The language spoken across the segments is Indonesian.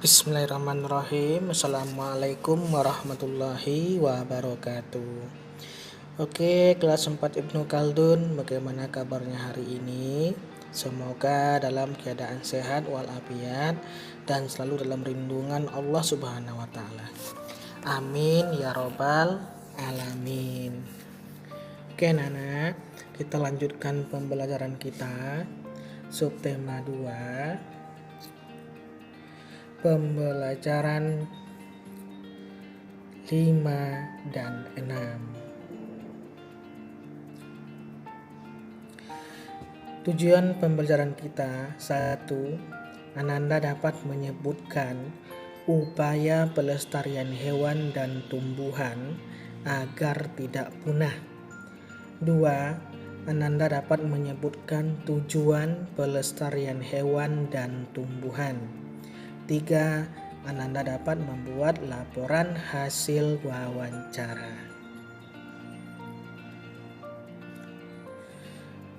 Bismillahirrahmanirrahim. Assalamualaikum warahmatullahi wabarakatuh. Oke, kelas 4 Ibnu Khaldun, bagaimana kabarnya hari ini? Semoga dalam keadaan sehat walafiat dan selalu dalam lindungan Allah Subhanahu wa taala. Amin ya robbal alamin. Oke, Nana, kita lanjutkan pembelajaran kita. Subtema 2. Pembelajaran 5 dan 6. Tujuan pembelajaran kita: 1. Ananda dapat menyebutkan upaya pelestarian hewan dan tumbuhan agar tidak punah. 2. Ananda dapat menyebutkan tujuan pelestarian hewan dan tumbuhan. 3. Ananda dapat membuat laporan hasil wawancara.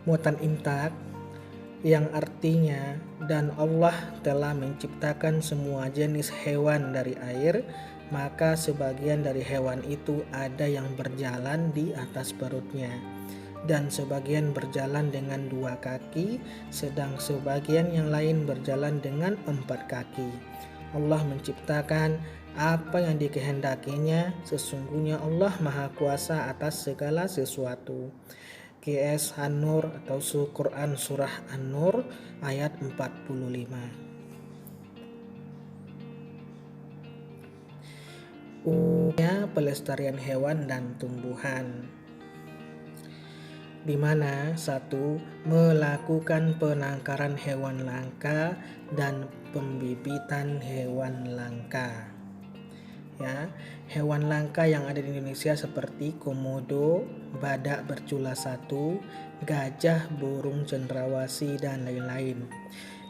Muatan imtak yang artinya, dan Allah telah menciptakan semua jenis hewan dari air, maka sebagian dari hewan itu ada yang berjalan di atas perutnya, dan sebagian berjalan dengan 2 kaki, sedang sebagian yang lain berjalan dengan 4 kaki. Allah menciptakan apa yang dikehendakinya, sesungguhnya Allah Maha Kuasa atas segala sesuatu. QS An-Nur atau Quran Surah An-Nur ayat 45. Upaya pelestarian hewan dan tumbuhan, di mana 1. Melakukan penangkaran hewan langka dan pembibitan hewan langka. Ya, hewan langka yang ada di Indonesia seperti komodo, badak bercula 1, gajah, burung cendrawasih, dan lain-lain.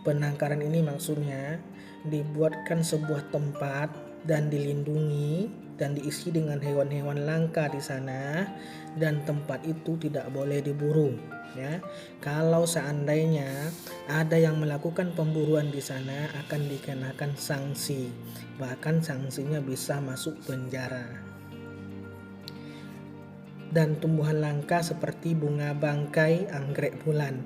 Penangkaran ini maksudnya dibuatkan sebuah tempat dan dilindungi dan diisi dengan hewan-hewan langka di sana, dan tempat itu tidak boleh diburu. Ya, kalau seandainya ada yang melakukan pemburuan di sana akan dikenakan sanksi, bahkan sanksinya bisa masuk penjara. Dan tumbuhan langka seperti bunga bangkai, anggrek bulan.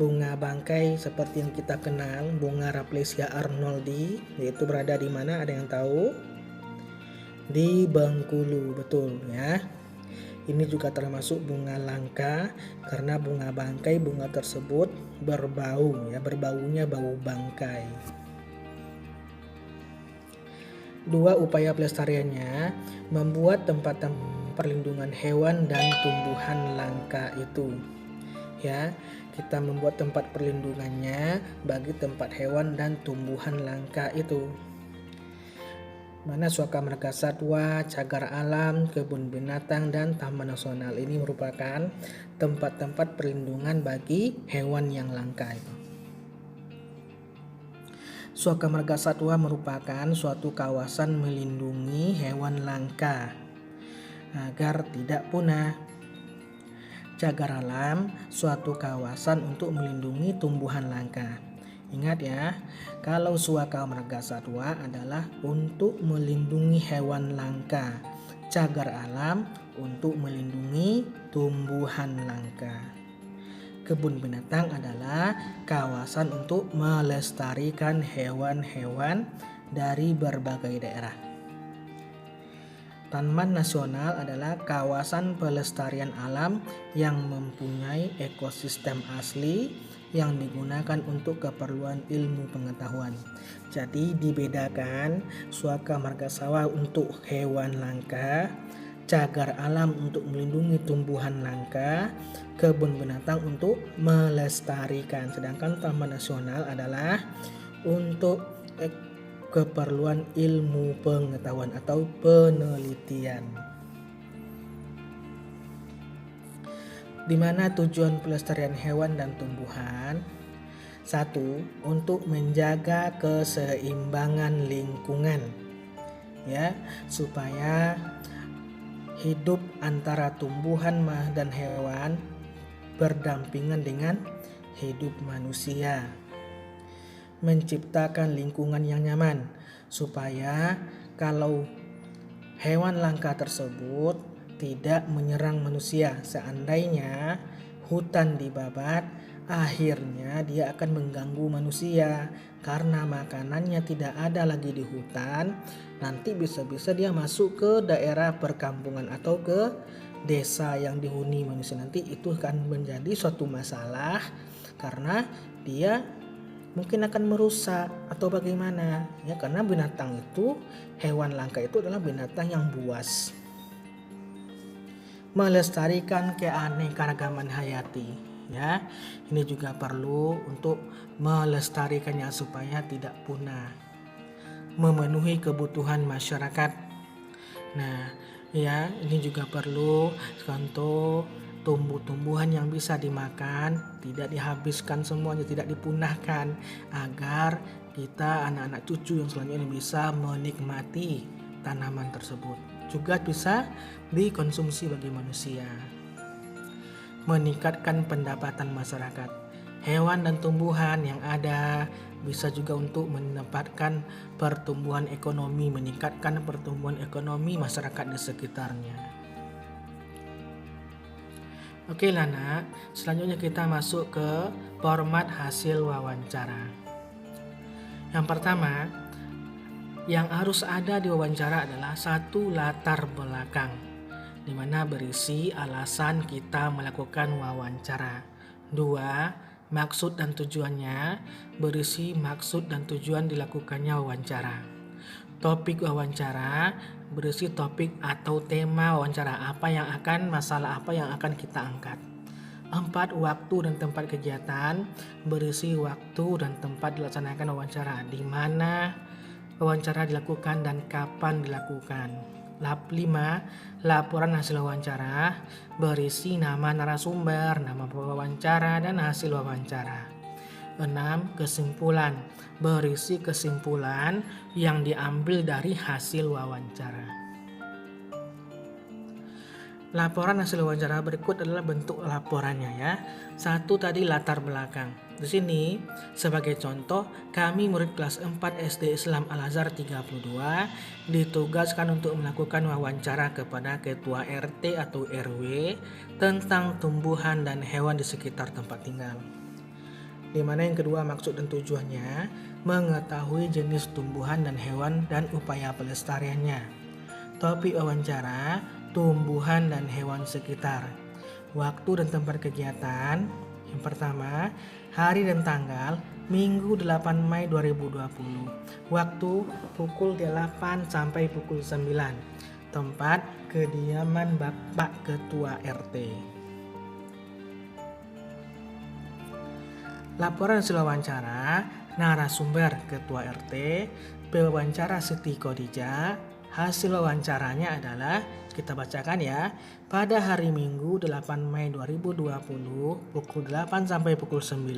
Bunga bangkai seperti yang kita kenal, bunga Rafflesia arnoldi, yaitu berada di mana? Ada yang tahu? Di Bengkulu, betul ya. Ini juga termasuk bunga langka karena bunga bangkai, bunga tersebut berbau ya, berbaunya bau bangkai. 2. Upaya pelestariannya, membuat tempat perlindungan hewan dan tumbuhan langka itu. Ya, kita membuat tempat perlindungannya bagi tempat hewan dan tumbuhan langka itu. Mana Suaka Marga Satwa, Cagar Alam, Kebun Binatang, dan Taman Nasional ini merupakan tempat-tempat perlindungan bagi hewan yang langka itu. Suaka Marga Satwa merupakan suatu kawasan melindungi hewan langka agar tidak punah. Cagar Alam, suatu kawasan untuk melindungi tumbuhan langka. Ingat ya, kalau Suaka Marga Satwa adalah untuk melindungi hewan langka, cagar alam untuk melindungi tumbuhan langka. Kebun binatang adalah kawasan untuk melestarikan hewan-hewan dari berbagai daerah. Taman Nasional adalah kawasan pelestarian alam yang mempunyai ekosistem asli yang digunakan untuk keperluan ilmu pengetahuan. Jadi dibedakan, Suaka Marga Satwa untuk hewan langka, cagar alam untuk melindungi tumbuhan langka, kebun binatang untuk melestarikan. Sedangkan Taman Nasional adalah untuk keperluan ilmu pengetahuan atau penelitian. Di mana tujuan pelestarian hewan dan tumbuhan? 1. Untuk menjaga keseimbangan lingkungan, ya, supaya hidup antara tumbuhan dan hewan berdampingan dengan hidup manusia. Menciptakan lingkungan yang nyaman supaya kalau hewan langka tersebut tidak menyerang manusia. Seandainya hutan dibabat, akhirnya dia akan mengganggu manusia karena makanannya tidak ada lagi di hutan. Nanti bisa-bisa dia masuk ke daerah perkampungan atau ke desa yang dihuni manusia. Nanti itu akan menjadi suatu masalah karena dia mungkin akan merusak atau bagaimana ya, karena binatang itu, hewan langka itu adalah binatang yang buas. Melestarikan keanekaragaman hayati ya, ini juga perlu untuk melestarikannya supaya tidak punah, memenuhi kebutuhan masyarakat. Nah ya, ini juga perlu contoh tumbuh-tumbuhan yang bisa dimakan, tidak dihabiskan semuanya, tidak dipunahkan, agar kita anak-anak cucu yang selanjutnya bisa menikmati tanaman tersebut, juga bisa dikonsumsi bagi manusia. Meningkatkan pendapatan masyarakat, hewan dan tumbuhan yang ada bisa juga untuk menempatkan pertumbuhan ekonomi, meningkatkan pertumbuhan ekonomi masyarakat di sekitarnya. Oke lah nak, selanjutnya kita masuk ke format hasil wawancara. Yang pertama, yang harus ada di wawancara adalah satu, latar belakang, di mana berisi alasan kita melakukan wawancara. 2, maksud dan tujuannya, berisi maksud dan tujuan dilakukannya wawancara. Topik wawancara, berisi topik atau tema wawancara, masalah apa yang akan kita angkat. 4, waktu dan tempat kegiatan, berisi waktu dan tempat dilaksanakan wawancara, di mana wawancara dilakukan dan kapan dilakukan. 5, laporan hasil wawancara, berisi nama narasumber, nama pewawancara, dan hasil wawancara. 6, kesimpulan, berisi kesimpulan yang diambil dari hasil wawancara. Laporan hasil wawancara berikut adalah bentuk laporannya ya. 1 tadi latar belakang. Di sini sebagai contoh, kami murid kelas 4 SD Islam Al-Azhar 32 ditugaskan untuk melakukan wawancara kepada ketua RT atau RW tentang tumbuhan dan hewan di sekitar tempat tinggal. Di mana yang kedua, maksud dan tujuannya, mengetahui jenis tumbuhan dan hewan dan upaya pelestariannya. Topik wawancara, tumbuhan dan hewan sekitar. Waktu dan tempat kegiatan, yang pertama, hari dan tanggal, Minggu 8 Mei 2020. Waktu pukul 8 sampai pukul 9. Tempat kediaman Bapak Ketua RT. Laporan hasil wawancara, narasumber Ketua RT, pewawancara Siti Khadijah. Hasil wawancaranya adalah, kita bacakan ya, pada hari Minggu 8 Mei 2020 pukul 8 sampai pukul 9,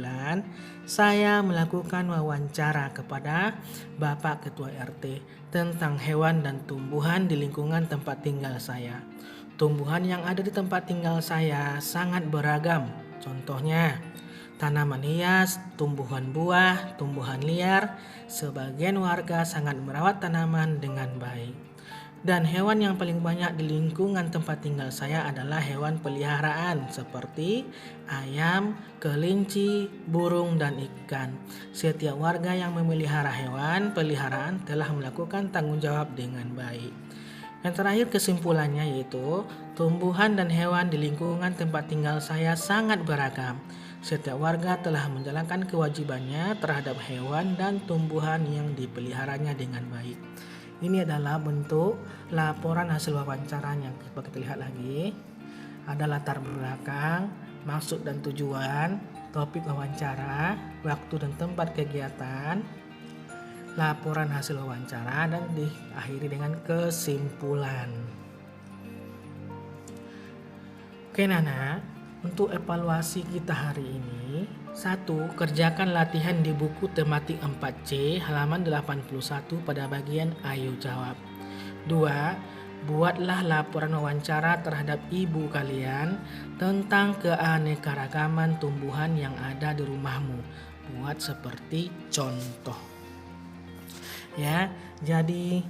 saya melakukan wawancara kepada Bapak Ketua RT tentang hewan dan tumbuhan di lingkungan tempat tinggal saya. Tumbuhan yang ada di tempat tinggal saya sangat beragam, contohnya tanaman hias, tumbuhan buah, tumbuhan liar. Sebagian warga sangat merawat tanaman dengan baik. Dan hewan yang paling banyak di lingkungan tempat tinggal saya adalah hewan peliharaan seperti ayam, kelinci, burung, dan ikan. Setiap warga yang memelihara hewan peliharaan telah melakukan tanggung jawab dengan baik. Yang terakhir kesimpulannya yaitu, tumbuhan dan hewan di lingkungan tempat tinggal saya sangat beragam. Setiap warga telah menjalankan kewajibannya terhadap hewan dan tumbuhan yang dipeliharanya dengan baik. Ini adalah bentuk laporan hasil wawancara yang kita lihat lagi. Ada latar belakang, maksud dan tujuan, topik wawancara, waktu dan tempat kegiatan, laporan hasil wawancara, dan diakhiri dengan kesimpulan. Oke Nana, untuk evaluasi kita hari ini, 1. Kerjakan latihan di buku tematik 4C halaman 81 pada bagian Ayo Jawab. 2. Buatlah laporan wawancara terhadap ibu kalian tentang keanekaragaman tumbuhan yang ada di rumahmu. Buat seperti contoh. Ya, jadi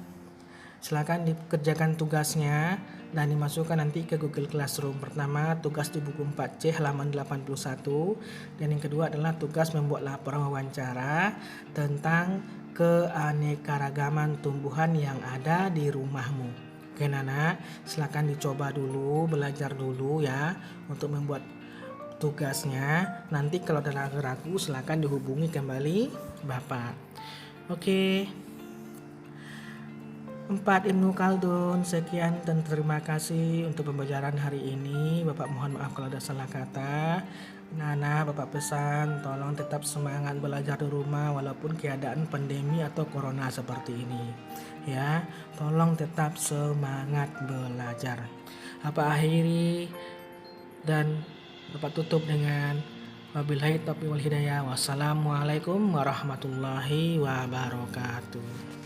silakan dikerjakan tugasnya dan dimasukkan nanti ke Google Classroom. Pertama, tugas di buku 4C halaman 81, dan yang kedua adalah tugas membuat laporan wawancara tentang keanekaragaman tumbuhan yang ada di rumahmu. Oke Nana, silakan dicoba dulu, belajar dulu ya untuk membuat tugasnya. Nanti kalau ada ragu-ragu silakan dihubungi kembali Bapak. Oke. 4 Ibnu Khaldun, sekian dan terima kasih untuk pembelajaran hari ini. Bapak mohon maaf kalau ada salah kata. Nana, Bapak pesan tolong tetap semangat belajar di rumah walaupun keadaan pandemi atau corona seperti ini. Ya, tolong tetap semangat belajar. Bapak akhiri dan Bapak tutup dengan wabillahi taufiq wal hidayah. Wassalamualaikum warahmatullahi wabarakatuh.